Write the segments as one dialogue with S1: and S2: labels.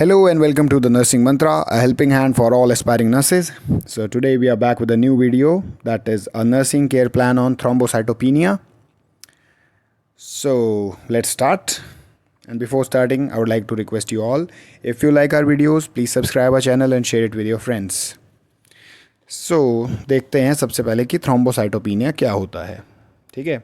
S1: Hello and welcome to the Nursing Mantra, a helping hand for all aspiring nurses. So today we are back with a new video that is a nursing care plan on thrombocytopenia. So let's start. And before starting, I would like to request you all, if you like our videos, please subscribe our channel and share it with your friends. So देखते हैं सबसे पहले कि thrombocytopenia क्या होता है. ठीक है.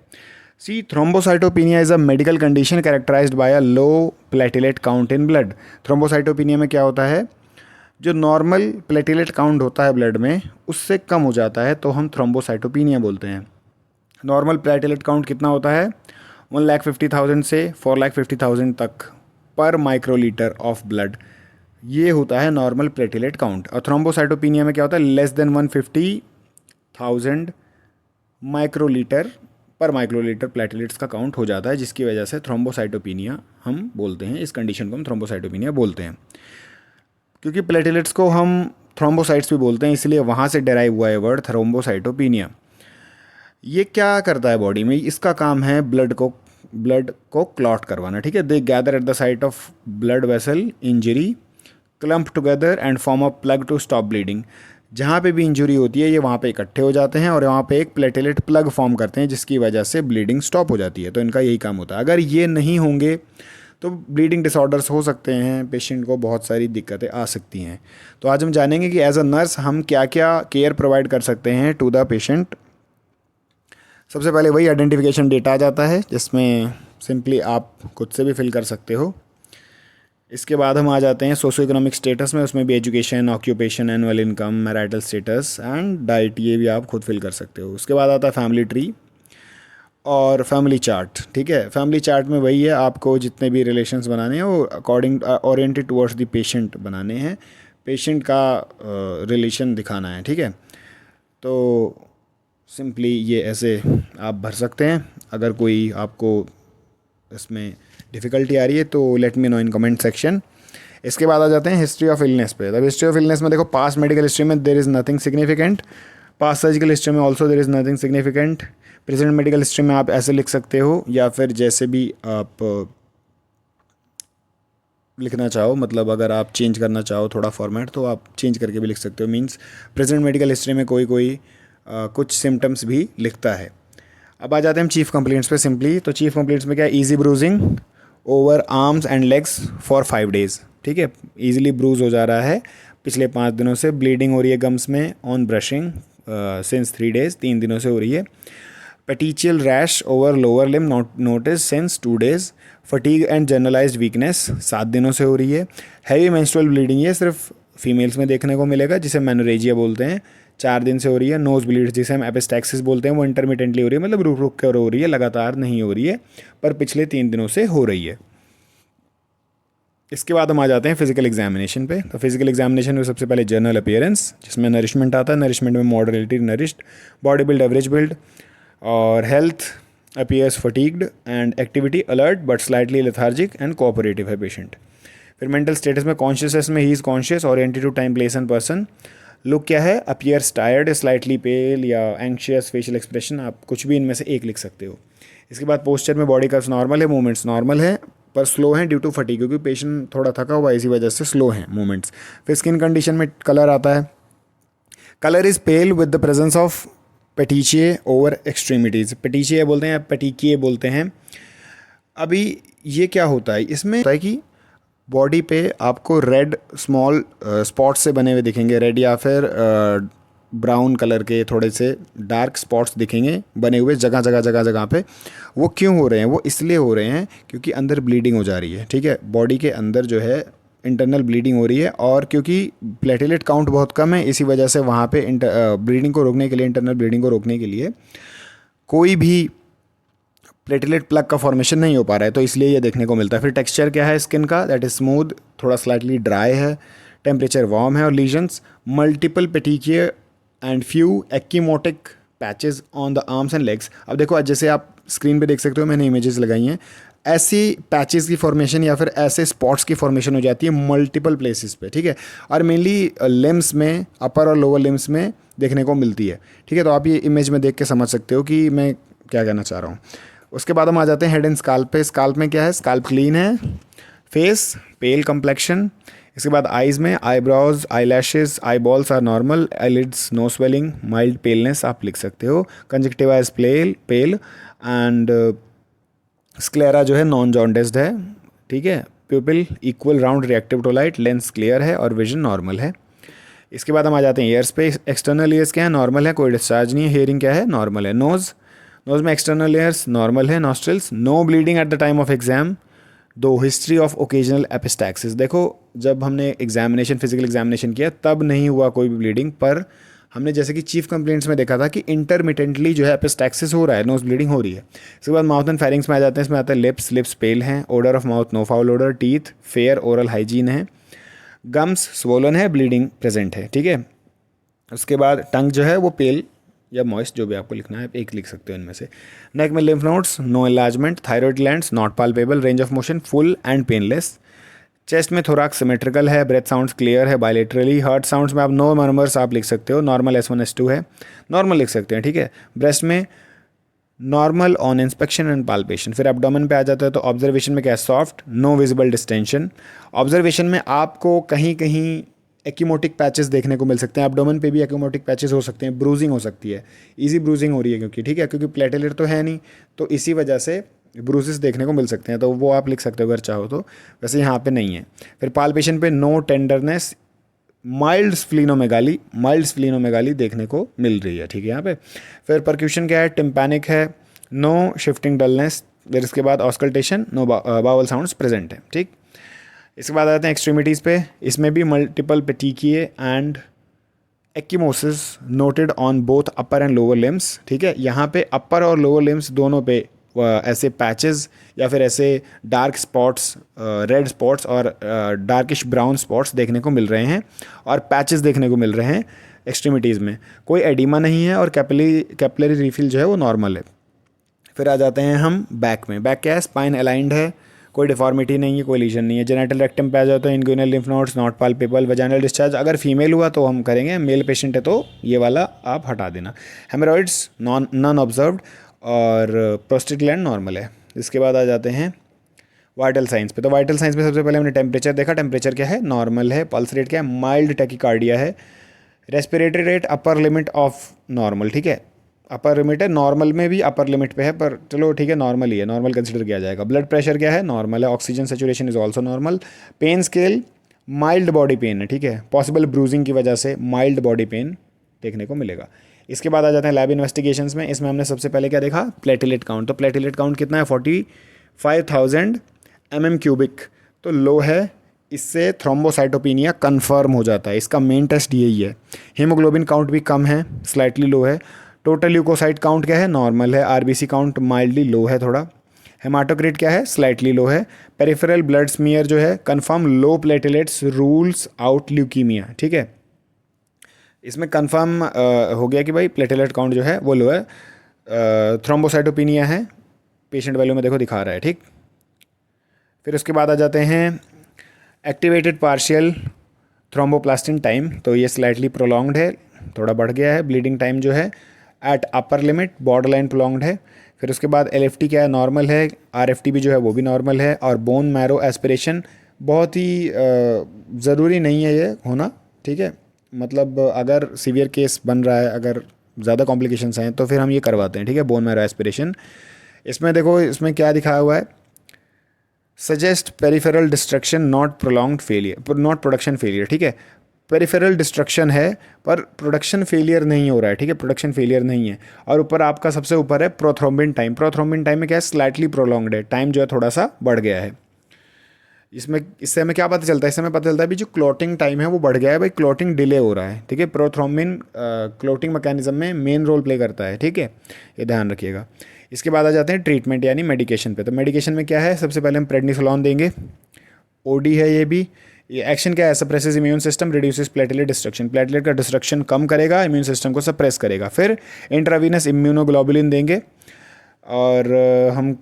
S1: See, thrombocytopenia is a medical condition characterized by a low platelet count in blood. Thrombocytopenia में क्या होता है, जो नॉर्मल प्लेटिलेट काउंट होता है ब्लड में उससे कम हो जाता है तो हम थ्रोम्बोसाइटोपिनिया बोलते हैं. नॉर्मल प्लेटिलेट काउंट कितना होता है, 1,50,000 से 4,50,000 तक पर माइक्रोलीटर ऑफ ब्लड, ये होता है नॉर्मल प्लेटिलेट काउंट. और थ्रोम्बोसाइटोपिनिया में क्या होता है, लेस देन 150,000 माइक्रोलीटर पर माइक्रोलीटर प्लेटलेट्स का काउंट हो जाता है, जिसकी वजह से थ्रोम्बोसाइटोपिनिया हम बोलते हैं. इस कंडीशन को हम थ्रोम्बोसाइटोपिनिया बोलते हैं. क्योंकि प्लेटलेट्स को हम थ्रोम्बोसाइट्स भी बोलते हैं, इसलिए वहाँ से डेराइव हुआ है वर्ड थ्रोम्बोसाइटोपिनिया. ये क्या करता है बॉडी में, इसका काम है ब्लड को क्लॉट करवाना. ठीक है. They gather at the site of blood vessel injury, clump together and form a plug to stop bleeding. जहाँ पे भी इंजरी होती है ये वहाँ पे इकट्ठे हो जाते हैं और वहाँ पे एक प्लेटलेट प्लग फॉर्म करते हैं, जिसकी वजह से ब्लीडिंग स्टॉप हो जाती है. तो इनका यही काम होता है. अगर ये नहीं होंगे तो ब्लीडिंग डिसऑर्डर्स हो सकते हैं, पेशेंट को बहुत सारी दिक्कतें आ सकती हैं. तो आज हम जानेंगे कि एज अ नर्स हम क्या क्या केयर प्रोवाइड कर सकते हैं टू द पेशेंट. सबसे पहले वही आइडेंटिफिकेशन डेटा आ जाता है, जिसमें सिंपली आप खुद से भी फिल कर सकते हो. इसके बाद हम आ जाते हैं सोशो इकोनॉमिक स्टेटस में, उसमें भी education, occupation, annual income, marital status and diet, ये भी आप खुद फिल कर सकते हो. उसके बाद आता है फैमिली ट्री और फैमिली चार्ट. ठीक है. फैमिली चार्ट में वही है, आपको जितने भी रिलेशंस बनाने हैं वो according oriented towards the patient बनाने हैं, पेशेंट का रिलेशन दिखाना है. ठीक है. तो सिंपली ये ऐसे आप भर सकते हैं. अगर कोई आपको इसमें डिफ़िकल्टी आ रही है तो let me know in comment section. इसके बाद आ जाते हैं हिस्ट्री ऑफ इलनेस पे. अब हिस्ट्री ऑफ इलनेस में देखो, पास्ट मेडिकल हिस्ट्री में there is nothing significant, past surgical history में also there is nothing significant, present medical history में आप ऐसे लिख सकते हो, या फिर जैसे भी आप लिखना चाहो, मतलब अगर आप चेंज करना चाहो थोड़ा फॉर्मेट तो आप चेंज करके भी लिख सकते हो. मीन्स प्रेजेंट मेडिकल हिस्ट्री में कोई कुछ सिम्टम्स भी लिखता है. अब आ जाते हैं हम चीफ कंप्लेंट्स पे सिंपली. तो चीफ कंप्लेंट्स में क्या है, easy bruising over arms and legs for 5 days. ठीक है. ईजिली ब्रूज हो जा रहा है पिछले 5 दिनों से. ब्लीडिंग हो रही है गम्स में ऑन ब्रशिंग सिंस 3 days, 3 दिनों से हो रही है. Petechial rash over lower limb notice since 2 days. Fatigue and generalised weakness 7 दिनों से हो रही है. हैवी मेंस्ट्रुअल ब्लीडिंग, ये सिर्फ फीमेल्स में देखने को मिलेगा, जिसे मेनोरेजिया बोलते हैं, 4 दिन से हो रही है. नोज ब्लीड, जिसे हम एपिस्टैक्सिस बोलते हैं, वो इंटरमिटेंटली हो रही है, मतलब रुक रुक कर हो रही है, लगातार नहीं हो रही है, पर पिछले 3 दिनों से हो रही है. इसके बाद हम आ जाते हैं फिजिकल एग्जामिनेशन पे. तो फिजिकल एग्जामिनेशन में सबसे पहले जनरल अपीयरेंस, जिसमें नरिशमेंट आता है. नरिशमेंट में moderately nourished, body build, average build, और health appears fatigued and activity alert but slightly lethargic and cooperative है पेशेंट. फिर मेंटल स्टेटस में कॉन्शियसनेस में he is conscious, oriented to time, place and person. Look क्या है, appears tired, slightly पेल या anxious, facial expression, आप कुछ भी इनमें से एक लिख सकते हो. इसके बाद पोस्चर में बॉडी कर्व्स नॉर्मल है, मूवमेंट्स नॉर्मल है पर स्लो हैं ड्यू टू फटीग, क्योंकि पेशेंट थोड़ा थका हुआ है, इसी वजह से स्लो हैं मूवमेंट्स. फिर स्किन कंडीशन में कलर आता है. Colour is pale with the presence of petechiae over extremities. Petechiae बोलते हैं या पेटिकिए बोलते हैं. अभी ये क्या होता है, इसमें होता है कि बॉडी पे आपको रेड स्मॉल स्पॉट्स से बने हुए दिखेंगे, रेड या फिर ब्राउन कलर के थोड़े से डार्क स्पॉट्स दिखेंगे बने हुए जगह पे. वो क्यों हो रहे हैं, वो इसलिए हो रहे हैं क्योंकि अंदर ब्लीडिंग हो जा रही है. ठीक है. बॉडी के अंदर जो है इंटरनल ब्लीडिंग हो रही है, और क्योंकि प्लेटलेट काउंट बहुत कम है, इसी वजह से वहाँ पे ब्लीडिंग को रोकने के लिए, इंटरनल ब्लीडिंग को रोकने के लिए कोई भी प्लेटलेट प्लग का फॉर्मेशन नहीं हो पा रहा है, तो इसलिए ये देखने को मिलता है. फिर टेक्सचर क्या है स्किन का, दैट इज स्मूथ, थोड़ा स्लाइटली ड्राई है. टेम्परेचर वार्म है. और lesions, multiple petechiae and few ecchymotic patches on the arms and legs. अब देखो, जैसे आप स्क्रीन पे देख सकते हो, मैंने इमेजेस लगाई हैं, ऐसी पैचेस की फॉर्मेशन या फिर ऐसे स्पॉट्स की फॉर्मेशन हो जाती है मल्टीपल प्लेसेस पे. ठीक है. और मेनली लिम्स में, अपर और लोअर लिम्स में देखने को मिलती है. ठीक है. तो आप ये इमेज में देख के समझ सकते हो कि मैं क्या कहना चाह रहा हूँ. उसके बाद हम आ जाते हैं हेड एंड स्काल्प पे. स्काल्प में क्या है, स्काल्प क्लीन है. फेस पेल कंप्लेक्शन, इसके बाद आइज़ में eyebrows, eyelashes, eyeballs are normal, eyelids no swelling, mild paleness आप लिख सकते हो, conjunctiva is pale and sclera जो है नॉन जॉन्डिस्ड है, ठीक है। Pupil equal round reactive to light, lens clear है और विजन नॉर्मल है। इसके बाद हम आ जाते हैं ईयर्स पे। एक्सटर्नल ईयर्स क्या है, नॉर्मल है, कोई डिस्चार्ज नहीं है। हियरिंग क्या है, नॉर्मल है। नोज में एक्सटर्नल ईयर्स नॉर्मल है। Nostrils no bleeding at the time of exam, दो हिस्ट्री ऑफ ओकेजनल एपिस्टैक्सिस। देखो जब हमने एग्जामिनेशन फिजिकल एग्जामिनेशन किया तब नहीं हुआ कोई भी ब्लीडिंग, पर हमने जैसे कि चीफ कंप्लेंट्स में देखा था कि इंटरमिटेंटली जो है एपिस्टैक्सिस हो रहा है, नोज ब्लीडिंग हो रही है। इसके बाद माउथ एंड फेरिंग्स में आ जाते हैं। इसमें आता है लिप्स पेल हैं, odour of mouth no foul odour, teeth fair, oral hygiene है, गम्स स्वोलन है, ब्लीडिंग प्रेजेंट है, ठीक है। उसके बाद टंग जो है वो पेल या मॉइस्ट, जो भी आपको लिखना है एक लिख सकते हो इनमें से। नेक में lymph nodes no enlargement, thyroid glands not palpable, range of motion full and painless. Chest में थोराक्स सिमेट्रिकल है, ब्रेथ साउंड्स क्लियर है बायलेटरली। हार्ट साउंड्स में आप नो मर्मर्स आप लिख सकते हो, नॉर्मल S1 S2 है, नॉर्मल लिख सकते हैं, ठीक है। ब्रेस्ट में normal on inspection and palpation. फिर एब्डोमेन पे आ जाता है तो ऑब्जर्वेशन में क्या है, soft, no visible distension. Observation में आपको कहीं कहीं एक्यूमोटिक पैचेस देखने को मिल सकते हैं, एब्डोमेन पे भी एक्यूमोटिक पैचेस हो सकते हैं, ब्रूजिंग हो सकती है, इजी ब्रूजिंग हो रही है क्योंकि, ठीक है, क्योंकि प्लेटेलेट तो है नहीं, तो इसी वजह से ब्रूसेस देखने को मिल सकते हैं, तो वो आप लिख सकते हो अगर चाहो तो, वैसे यहाँ पे नहीं है। फिर पाल्पेशन पे नो टेंडरनेस, माइल्ड स्प्लीनोमेगाली देखने को मिल रही है, ठीक है यहाँ पे। फिर परक्यूशन क्या है, टिम्पैनिक है, नो शिफ्टिंग डलनेस। फिर इसके बाद auscultation, no bowel sounds present है, ठीक। इसके बाद आते हैं एक्सट्रीमिटीज़ पे। इसमें भी multiple petechiae and ecchymosis noted on both upper and lower limbs, ठीक है। यहाँ पे अपर और लोअर लिम्स दोनों पे ऐसे पैचेस या फिर ऐसे डार्क स्पॉट्स, रेड स्पॉट्स और डार्किश ब्राउन स्पॉट्स देखने को मिल रहे हैं और पैचेस देखने को मिल रहे हैं एक्सट्रीमिटीज़ में। कोई एडिमा नहीं है और कैपिलरी रिफिल जो है वो नॉर्मल है। फिर आ जाते हैं हम बैक में। बैक क्या है, स्पाइन अलाइंड है, कोई डिफॉर्मिटी नहीं है, कोई लीजन नहीं है। जेनिटल रेक्टम पे आ जाता है, inguinal lymph nodes not palpable, vaginal discharge अगर फीमेल हुआ तो हम करेंगे, मेल पेशेंट है तो ये वाला आप हटा देना। हेमरॉइड्स नॉन ऑब्जर्व्ड और प्रोस्टेट ग्लैंड नॉर्मल है। इसके बाद आ जाते हैं वाइटल साइंस पे। तो वाइटल साइंस में सबसे पहले हमने टेम्परेचर देखा, टेम्परेचर क्या है, नॉर्मल है। पल्स रेट क्या है, माइल्ड टैकीकार्डिया है। Respiratory rate upper limit of normal, ठीक है, अपर लिमिट है, नॉर्मल में भी अपर लिमिट पे है, पर चलो ठीक है नॉर्मल ही है, नॉर्मल कंसिडर किया जाएगा। ब्लड प्रेशर क्या है, नॉर्मल है। Oxygen saturation is also normal. Pain scale mild body pain है, ठीक है, पॉसिबल ब्रूजिंग की वजह से माइल्ड बॉडी पेन देखने को मिलेगा। इसके बाद आ जाते हैं लैब इन्वेस्टिगेशंस में। इसमें हमने सबसे पहले क्या देखा, प्लेटिलेट काउंट। तो प्लेटिलेट काउंट कितना है, 45,000 mm³, तो लो है। इससे थ्रोम्बोसाइटोपिनिया कंफर्म हो जाता है, इसका मेन टेस्ट यही है। हीमोग्लोबिन काउंट भी कम है, स्लाइटली लो है। टोटल ल्यूकोसाइट काउंट क्या है, नॉर्मल है। आरबीसी काउंट माइल्डली लो है थोड़ा। हेमाटोक्रिट क्या है, स्लाइटली लो है। पेरिफेरल ब्लड स्मीयर जो है कंफर्म लो प्लेटलेट्स रूल्स आउट ल्यूकीमिया, ठीक है। इसमें कंफर्म हो गया कि भाई प्लेटलेट काउंट जो है वो लो है, थ्रोम्बोसाइटोपिनिया है, पेशेंट वैल्यू में देखो दिखा रहा है, ठीक। फिर उसके बाद आ जाते हैं एक्टिवेटेड पार्शियल थ्रोम्बोप्लास्टिन टाइम। तो ये स्लाइटली प्रोलॉन्ग्ड है, थोड़ा बढ़ गया है। ब्लीडिंग टाइम जो है at upper limit border line prolonged है। फिर उसके बाद एलएफटी क्या है, नॉर्मल है। आरएफटी भी जो है वो भी नॉर्मल है। और बोन मैरो एस्पिरेशन बहुत ही ज़रूरी नहीं है ये होना, ठीक है, मतलब अगर सीवियर केस बन रहा है, अगर ज़्यादा कॉम्प्लिकेशंस हैं तो फिर हम ये करवाते हैं, ठीक है, बोन मैरो एस्पिरेशन। इसमें देखो इसमें क्या दिखाया हुआ है, suggest peripheral destruction not prolonged failure, not production failure, ठीक है। पेरिफेरल डिस्ट्रक्शन है पर प्रोडक्शन फेलियर नहीं हो रहा है, ठीक है, प्रोडक्शन फेलियर नहीं है। और ऊपर आपका सबसे ऊपर है प्रोथ्रोम्बिन टाइम। प्रोथ्रोम्बिन टाइम में क्या है, स्लाइटली प्रोलॉन्ग्ड है, टाइम जो है थोड़ा सा बढ़ गया है। इससे हमें क्या पता चलता है, इससे हमें पता चलता है भी जो क्लॉटिंग टाइम है वो बढ़ गया है, भाई क्लॉटिंग डिले हो रहा है, ठीक है। प्रोथ्रोम्बिन क्लॉटिंग मैकेनिज्म में मेन रोल प्ले करता है, ठीक है, ये ध्यान रखिएगा। इसके बाद आ जाते हैं ट्रीटमेंट यानी मेडिकेशन पे। तो मेडिकेशन में क्या है, सबसे पहले हम प्रेडनिसोलोन देंगे, ओडी है ये भी। ये एक्शन क्या है, suppresses immune system, reduces platelet destruction, platelet का डिस्ट्रक्शन कम करेगा, इम्यून सिस्टम को सप्रेस करेगा। फिर इंट्रावीनस इम्यूनोग्लोबुलिन देंगे और हम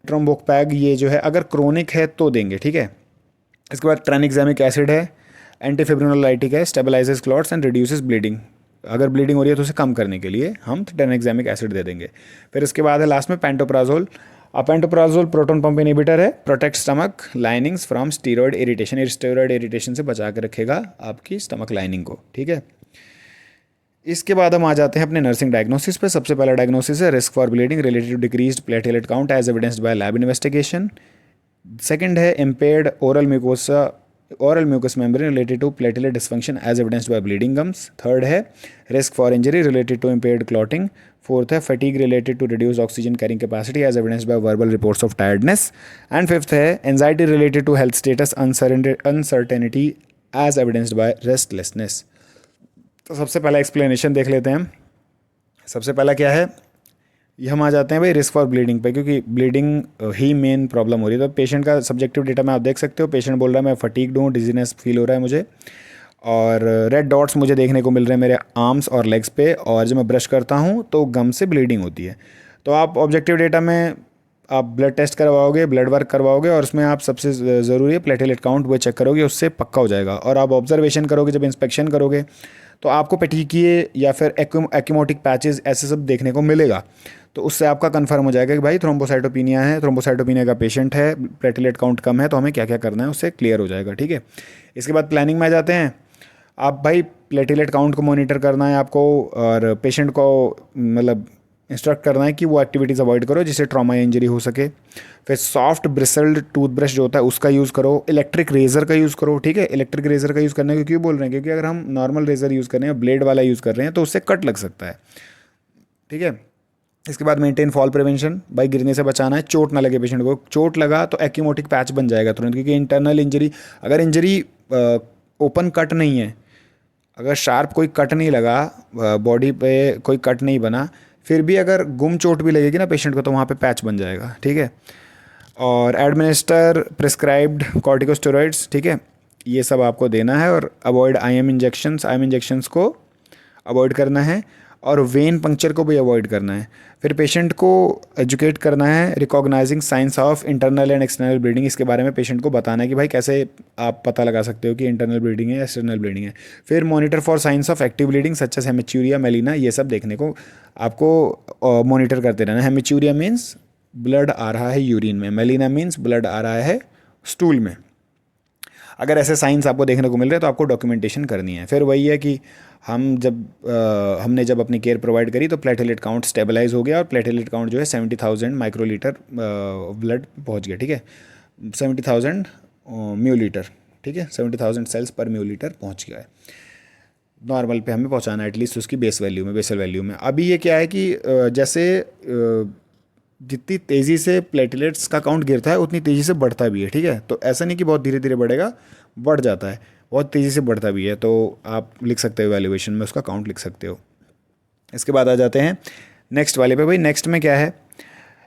S1: ट्रोम्बोकपैग ये जो है अगर क्रोनिक है तो देंगे, ठीक है। इसके बाद ट्रानिक्सामिक एसिड है, एंटीफिब्रिनोलाइटिक है, stabilises clots and reduces bleeding. अगर ब्लीडिंग हो रही है तो उसे कम करने के लिए हम ट्रानिक्सामिक एसिड दे देंगे। फिर इसके बाद है लास्ट में पेंटोप्राजोल अपेंटोप्राजोल प्रोटॉन पंप इनहिबिटर है, protect stomach linings from steroid irritation, steroid irritation से बचा के रखेगा आपकी स्टमक लाइनिंग को, ठीक है। इसके बाद हम आ जाते हैं अपने नर्सिंग डायग्नोसिस पे। सबसे पहला डायग्नोसिस है risk for bleeding related to decreased platelet count as evidenced by lab investigation. Second है impaired oral mucous membrane related to platelet dysfunction as evidenced by bleeding gums. Third है risk for injury related to impaired clotting. Fourth है fatigue related to reduce oxygen carrying capacity as evidenced by verbal reports of tiredness. And fifth है anxiety related to health status uncertainty as evidenced by restlessness. तो सबसे पहला explanation देख लेते हैं हम। सबसे पहला क्या है, ये हम आ जाते हैं भाई रिस्क फॉर ब्लीडिंग पे, क्योंकि ब्लीडिंग ही मेन प्रॉब्लम हो रही है। तो पेशेंट का सब्जेक्टिव डेटा में आप देख सकते हो, पेशेंट बोल रहा है मैं फटीग्ड हूँ, डिजीनेस फील हो रहा है मुझे, और रेड डॉट्स मुझे देखने को मिल रहे हैं मेरे आर्म्स और लेग्स पे, और जब मैं ब्रश करता हूँ तो गम से ब्लीडिंग होती है। तो आप ऑब्जेक्टिव डेटा में आप ब्लड टेस्ट करवाओगे, ब्लड वर्क करवाओगे, और उसमें आप सबसे ज़रूरी है प्लेटलेट काउंट वो चेक करोगे, उससे पक्का हो जाएगा। और आप ऑब्जर्वेशन करोगे, जब इंस्पेक्शन करोगे तो आपको पेटिकिए या फिर एक्यूमोटिक पैचेस ऐसे सब देखने को मिलेगा। तो उससे आपका कंफर्म हो जाएगा कि भाई थ्रोम्बोसाइटोपिनिया है, थ्रोम्बोसाइटोपिनिया का पेशेंट है, प्लेटलेट काउंट कम है, तो हमें क्या क्या करना है उससे क्लियर हो जाएगा, ठीक है। इसके बाद प्लानिंग में आ जाते हैं। आप भाई प्लेटलेट काउंट को मॉनिटर करना है आपको, और पेशेंट को मतलब इंस्ट्रक्ट करना है कि वो एक्टिविटीज़ अवॉइड करो जिससे ट्रॉमा या इंजरी हो सके। फिर सॉफ्ट ब्रिसल्ड टूथब्रश जो होता है उसका यूज़ करो, इलेक्ट्रिक रेज़र का यूज़ करो, ठीक है। इलेक्ट्रिक रेज़र का यूज़ करने को क्यों बोल रहे हैं, क्योंकि अगर हम नॉर्मल रेज़र यूज़ कर रहे हैं, ब्लेड वाला यूज़ कर रहे हैं, तो उससे कट लग सकता है, ठीक है। इसके बाद मेंटेन फॉल प्रिवेंशन, भाई गिरने से बचाना है, चोट ना लगे पेशेंट को। चोट लगा तो एक्यूमोटिक पैच बन जाएगा तुरंत, क्योंकि इंटरनल इंजरी, अगर इंजरी ओपन कट नहीं है, अगर शार्प कोई कट नहीं लगा, बॉडी पे कोई कट नहीं बना, फिर भी अगर गुम चोट भी लगेगी ना पेशेंट को, तो वहाँ पे पैच बन जाएगा, ठीक है। और एडमिनिस्टर प्रिस्क्राइब्ड कॉर्टिकोस्टेरॉइड्स, ठीक है, ये सब आपको देना है। और अवॉइड आईएम इंजेक्शंस को अवॉइड करना है, और वेन पंक्चर को भी अवॉइड करना है। फिर पेशेंट को एजुकेट करना है recognising science of internal and external bleeding, इसके बारे में पेशेंट को बताना है कि भाई कैसे आप पता लगा सकते हो कि इंटरनल ब्लीडिंग है या एक्सटर्नल ब्लीडिंग है। फिर monitor for signs of active bleeding such as haematuria, melaena, ये सब देखने को आपको मॉनिटर करते रहना। हेमेच्यूरिया मीन्स ब्लड आ रहा है यूरिन में, मेलिना मीन्स ब्लड आ रहा है स्टूल में। अगर ऐसे साइंस आपको देखने को मिल रहे हैं तो आपको डॉक्यूमेंटेशन करनी है। फिर वही है कि हमने जब अपनी केयर प्रोवाइड करी तो प्लेटलेट काउंट स्टेबलाइज हो गया, और प्लेटलेट काउंट जो है 70,000 माइक्रोलीटर ब्लड पहुंच गया, ठीक है, 70,000 म्यूलीटर, ठीक है, 70,000 सेल्स पर म्यूलीटर पहुंच गया है। नॉर्मल पे हमें पहुंचाना है एटलीस्ट उसकी बेसल वैल्यू में। अभी ये क्या है कि जैसे जितनी तेज़ी से प्लेटलेट्स का काउंट गिरता है उतनी तेज़ी से बढ़ता भी है, ठीक है। तो ऐसा नहीं कि बहुत धीरे धीरे बढ़ेगा, बढ़ जाता है, बहुत तेज़ी से बढ़ता भी है। तो आप लिख सकते हो वैल्यूएशन में, उसका काउंट लिख सकते हो। इसके बाद आ जाते हैं नेक्स्ट वाले पे। भाई नेक्स्ट में क्या है,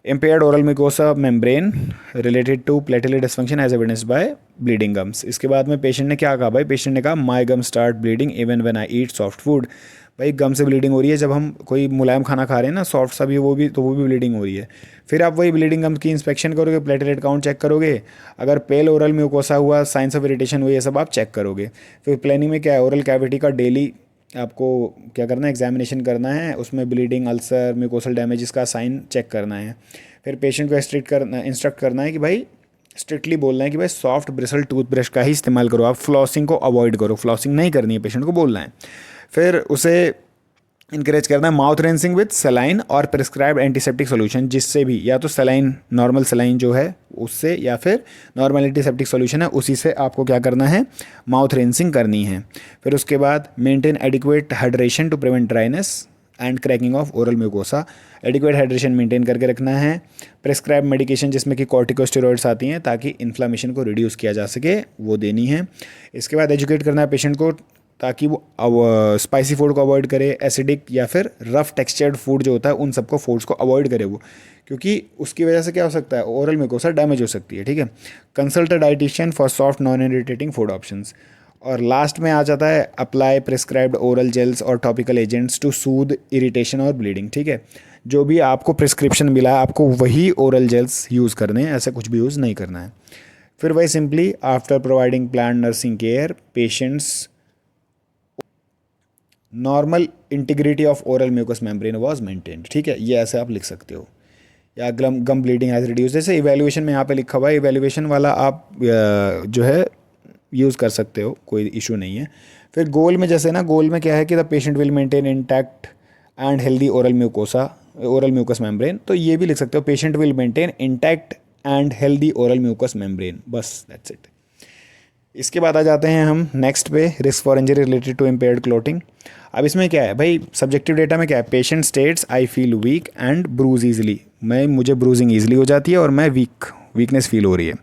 S1: impaired oral mucosa membrane related to platelet dysfunction as evidenced by bleeding gums. इसके बाद में पेशेंट ने क्या कहा, भाई पेशेंट ने कहा my gum start bleeding even when I eat soft food. भाई गम से ब्लीडिंग हो रही है जब हम कोई मुलायम खाना खा रहे हैं ना, सॉफ्ट सा भी, वो भी ब्लीडिंग हो रही है। फिर आप वही ब्लीडिंग गम की इंस्पेक्शन करोगे, प्लेटलेट काउंट चेक करोगे, अगर पेल ओरल म्यूकोसा हुआ, साइंस ऑफ इरिटेशन हुई, ये सब आप चेक करोगे। फिर प्लानिंग में क्या है, ओरल कैविटी का डेली आपको क्या करना है, एग्जामिनेशन करना है, उसमें ब्लीडिंग, अल्सर, म्यूकोसल डैमेज का साइन चेक करना है। फिर पेशेंट को इंस्ट्रक्ट करना है कि भाई स्ट्रिक्टली बोलना है कि भाई सॉफ्ट ब्रिसल टूथब्रश का ही इस्तेमाल करो, आप फ्लॉसिंग को अवॉइड करो, फ्लॉसिंग नहीं करनी है, पेशेंट को बोलना है। फिर उसे इनकरेज करना है माउथ रेंसिंग विद सलाइन और प्रिस्क्राइब्ड एंटीसेप्टिक सोल्यूशन, जिससे भी या तो सलाइन, नॉर्मल सलाइन जो है उससे, या फिर नॉर्मल एंटीसेप्टिक सोल्यूशन है उसी से आपको क्या करना है, माउथ रेंसिंग करनी है। फिर उसके बाद maintain adequate hydration to prevent dryness and cracking of oral mucosa, adequate hydration maintain करके रखना है। प्रिस्क्राइब मेडिकेशन जिसमें कि कॉर्टिकोस्टेरॉइड्स आती हैं ताकि इन्फ्लामेशन को रिड्यूस किया जा सके, वो देनी है। इसके बाद एजुकेट करना है पेशेंट को ताकि वो स्पाइसी फूड को अवॉइड करे, एसिडिक या फिर रफ टेक्सचर्ड फूड जो होता है उन सबको फूड्स को अवॉइड करे वो, क्योंकि उसकी वजह से क्या हो सकता है, ओरल म्यूकोसा डैमेज हो सकती है, ठीक है। Consult a dietitian for soft non irritating food options. और लास्ट में आ जाता है अप्लाई प्रिस्क्राइब्ड ओरल जेल्स और topical agents to soothe irritation और ब्लीडिंग, ठीक है। जो भी आपको प्रिस्क्रिप्शन मिला है आपको वही ओरल जेल्स यूज़ करने हैं, ऐसा कुछ भी यूज़ नहीं करना है। फिर वही simply after providing plan nursing care patients normal integrity of oral mucous membrane was maintained, ठीक है, ये ऐसे आप लिख सकते हो। या गम ब्लीडिंग हैज़ रिड्यूस। जैसे इवैल्यूएशन में यहाँ पे लिखा हुआ है, इवैल्यूएशन वाला आप जो है यूज़ कर सकते हो, कोई इशू नहीं है। फिर गोल में जैसे ना, गोल में क्या है कि the patient will maintain intact and healthy oral mucous membrane, तो ये भी लिख सकते हो, patient will maintain intact and healthy oral mucous membrane, बस दैट्स इट। इसके बाद आ जाते हैं हम नेक्स्ट पे, risk for injury related to impaired clotting. अब इसमें क्या है भाई, सब्जेक्टिव डेटा में क्या है, patient states I feel weak and bruise easily, मुझे ब्रूजिंग ईजिली हो जाती है और मैं वीकनेस फील हो रही है।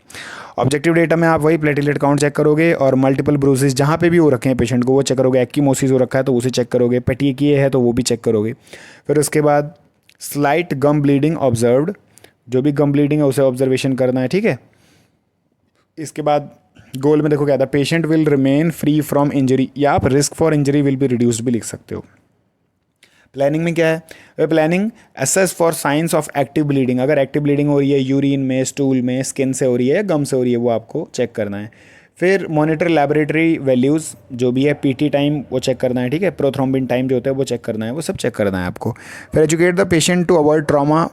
S1: ऑब्जेक्टिव डेटा में आप वही प्लेटलेट काउंट चेक करोगे और मल्टीपल ब्रूजेस जहाँ पे भी हो रखे हैं पेशेंट को वो चेक करोगे, एक्कीमोसिस हो रखा है तो उसे चेक करोगे, पेटिकिए है तो वो भी चेक करोगे। फिर उसके बाद स्लाइट गम ब्लीडिंग ऑब्जर्व्ड, जो भी गम ब्लीडिंग है उसे ऑब्जर्वेशन करना है, ठीक है। इसके बाद गोल में देखो क्या था, patient will remain free from injury, या आप risk for injury will be reduced भी लिख सकते हो। प्लानिंग में क्या है, planning assess for signs of active bleeding, अगर एक्टिव ब्लीडिंग हो रही है यूरिन में, स्टूल में, स्किन से हो रही है या गम से हो रही है, वो आपको चेक करना है। फिर मॉनिटर लैबोरेटरी वैल्यूज़ जो भी है, पीटी टाइम वो चेक करना है, ठीक है, प्रोथ्रोम्बिन टाइम जो होता है वो चेक करना है, वो सब चेक करना है आपको। फिर educate the patient to avoid trauma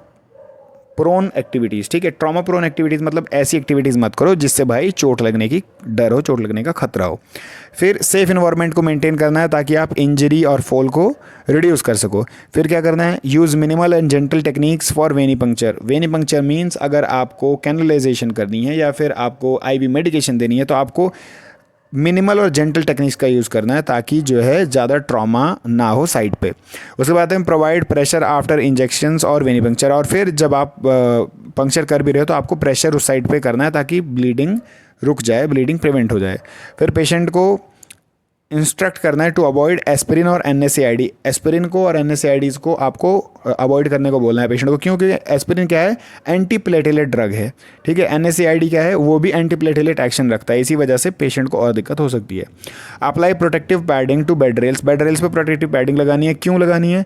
S1: prone activities, ठीक है, ट्रॉमा प्रोन एक्टिविटीज़ मतलब ऐसी एक्टिविटीज़ मत करो जिससे भाई चोट लगने की डर हो, चोट लगने का खतरा हो। फिर सेफ इन्वायरमेंट को मेंटेन करना है ताकि आप इंजरी और फॉल को रिड्यूस कर सको। फिर क्या करना है, use minimal and gentle techniques for venipuncture. Venipuncture means अगर आपको कैनुलाइजेशन करनी है या फिर आपको आईवी मेडिकेशन देनी है तो आपको मिनिमल और जेंटल टेक्निक्स का यूज़ करना है ताकि जो है ज़्यादा ट्रॉमा ना हो साइड पे। उसके बाद हम प्रोवाइड प्रेशर आफ्टर इंजेक्शंस और वेनी पंक्चर, और फिर जब आप पंक्चर कर भी रहे हो तो आपको प्रेशर उस साइड पे करना है ताकि ब्लीडिंग रुक जाए, ब्लीडिंग प्रिवेंट हो जाए। फिर पेशेंट को इंस्ट्रक्ट करना है टू अवॉइड एस्पिरिन और NSAID, एस्पिरिन को और NSAIDs को आपको अवॉइड करने को बोलना है पेशेंट को, क्योंकि एस्पिरिन क्या है, एंटी प्लेटेलेट ड्रग है, ठीक है, NSAID क्या है, वो भी एंटी प्लेटेलेट एक्शन रखता है, इसी वजह से पेशेंट को और दिक्कत हो सकती है। Apply protective padding to bed rails, bed rails पे प्रोटेक्टिव पैडिंग लगानी है, क्यों लगानी है,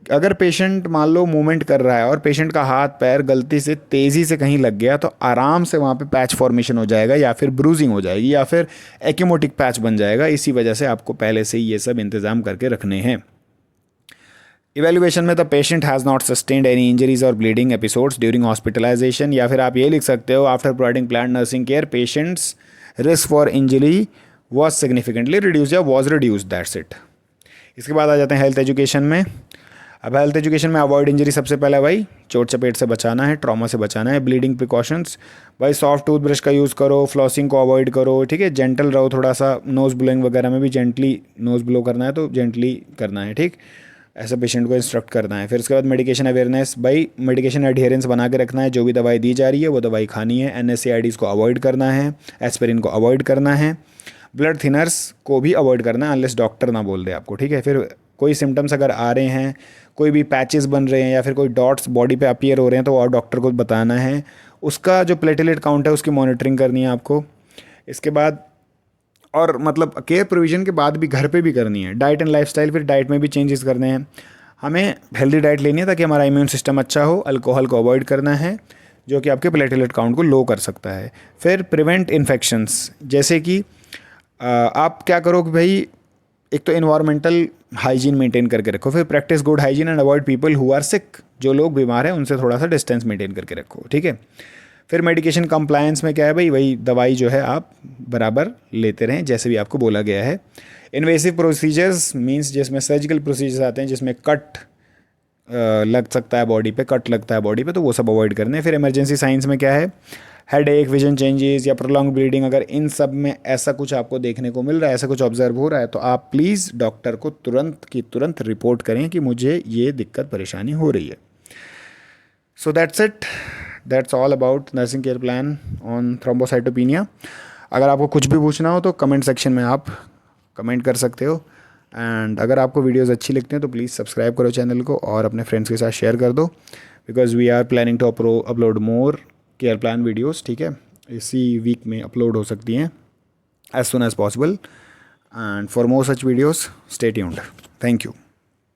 S1: अगर पेशेंट मान लो मूवमेंट कर रहा है और पेशेंट का हाथ पैर गलती से तेज़ी से कहीं लग गया तो आराम से वहाँ पे पैच फॉर्मेशन हो जाएगा या फिर ब्रूजिंग हो जाएगी या फिर एक्यूमोटिक पैच बन जाएगा, इसी वजह से आपको पहले से ही ये सब इंतज़ाम करके रखने हैं। इवेल्युएशन में the patient has not sustained any injuries और ब्लीडिंग एपिसोड्स ड्यूरिंग हॉस्पिटलाइजेशन, या फिर आप ये लिख सकते हो, after providing plan nursing care patients risk for injury was significantly reduce या वॉज रिड्यूस, दैट्स इट। इसके बाद आ जाते हैं हेल्थ एजुकेशन में। अब हेल्थ एजुकेशन में अवॉइड इंजरी सबसे पहले भाई चोट चपेट से बचाना है, ट्रॉमा से बचाना है। ब्लीडिंग प्रिकॉशंस भाई सॉफ्ट टूथब्रश का यूज़ करो, फ्लॉसिंग को अवॉइड करो, ठीक है, जेंटल रहो थोड़ा सा, नोज़ ब्लोइंग वगैरह में भी जेंटली नोज़ ब्लो करना है तो जेंटली करना है, ठीक, ऐसा पेशेंट को इंस्ट्रक्ट करना है। फिर उसके बाद मेडिकेशन अवेयरनेस, भाई मेडिकेशन एडहेरेंस बना के रखना है, जो भी दवाई दी जा रही है वो दवाई खानी है। NSAIDs को अवॉइड करना है, एस्पिरिन को अवॉइड करना है, ब्लड थिनर्स को भी अवॉइड करना है अनलेस डॉक्टर ना बोल दे आपको, ठीक है। फिर कोई सिम्टम्स अगर आ रहे हैं, कोई भी पैचेस बन रहे हैं या फिर कोई डॉट्स बॉडी पे अपीयर हो रहे हैं तो और डॉक्टर को बताना है, उसका जो प्लेटलेट काउंट है उसकी मॉनिटरिंग करनी है आपको। इसके बाद और मतलब केयर प्रोविजन के बाद भी घर पे भी करनी है। डाइट एंड लाइफस्टाइल, फिर डाइट में भी चेंजेस करने हैं, हमें हेल्दी डाइट लेनी है ताकि हमारा इम्यून सिस्टम अच्छा हो। अल्कोहल को अवॉइड करना है जो कि आपके प्लेटलेट काउंट को लो कर सकता है। फिर प्रिवेंट इन्फेक्शंस, जैसे कि आप क्या करो कि भाई एक तो इन्वायरमेंटल हाइजीन मेंटेन करके रखो, फिर practice good hygiene and avoid people who are sick, जो लोग बीमार हैं उनसे थोड़ा सा डिस्टेंस मेंटेन करके रखो, ठीक है। फिर मेडिकेशन कंप्लायंस में क्या है भाई, वही दवाई जो है आप बराबर लेते रहें जैसे भी आपको बोला गया है। इन्वेसिव प्रोसीजर्स मींस जिसमें सर्जिकल प्रोसीजर्स आते हैं, जिसमें कट लग सकता है बॉडी पे, कट लगता है बॉडी पे, तो वो सब अवॉइड करने हैं। फिर इमरजेंसी साइंस में क्या है, हेड एक, विजन चेंजेस या प्रोलॉन्ग ब्लीडिंग, अगर इन सब में ऐसा कुछ आपको देखने को मिल रहा है, ऐसा कुछ ऑब्जर्व हो रहा है तो आप प्लीज़ डॉक्टर को तुरंत की तुरंत रिपोर्ट करें कि मुझे ये दिक्कत परेशानी हो रही है। So that's it, that's all about nursing care plan on thrombocytopenia. अगर आपको कुछ भी पूछना हो तो कमेंट सेक्शन में आप कमेंट कर सकते हो, एंड अगर आपको वीडियोज़ अच्छी लगती हैं तो प्लीज़ सब्सक्राइब करो चैनल को और अपने फ्रेंड्स के साथ शेयर कर दो, because we are planning to upload more care plan videos, ठीक है, इसी वीक में अपलोड हो सकती हैं as soon as possible, and for more such videos stay tuned. Thank you.